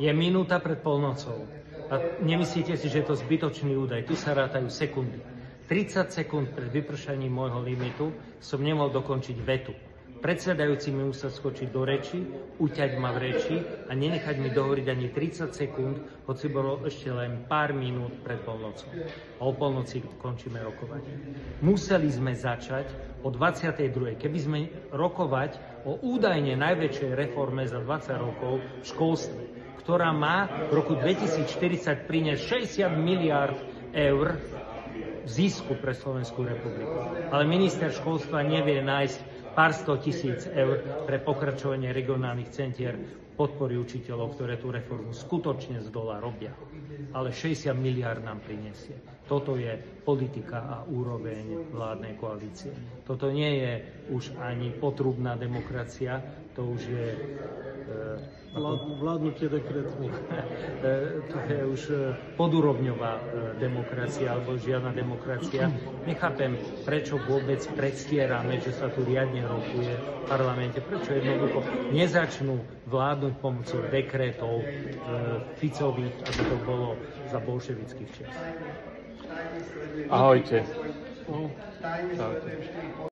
Je minúta pred polnocou. A nemyslíte si, že je to zbytočný údaj. Tu sa rátajú sekundy. 30 sekúnd pred vypršaním môjho limitu som nemohol dokončiť vetu. Predsedajúci mi musel skočiť do reči, uťať ma v reči a nenechať mi dohovoriť ani 30 sekúnd, hoci bolo ešte len pár minút pred polnocou. A o polnoci končíme rokovanie. Museli sme začať o 22. Keby sme rokovať o údajne najväčšej reforme za 20 rokov v školstve, ktorá má v roku 2040 priniesť 60 miliárd eur zisku pre Slovenskú republiku. Ale minister školstva nevie nájsť pár 100 000 eur pre pokračovanie regionálnych centier podpory učiteľov, ktoré tú reformu skutočne z dola robia. Ale 60 miliárd nám prinesie. Toto je politika a úroveň vládnej koalície. Toto nie je už ani potrubná demokracia, to už je vládnutie dekretmi. To je už podúrovňová demokracia alebo žiadna demokracia. Nechápem, prečo vôbec predstierame, že sa tu riadne rokuje v parlamente. Prečo jednoducho nezačnú vládnuť pomocou dekretov Ficových, ako to bolo za bolševických čias. Ahojte. Ahojte.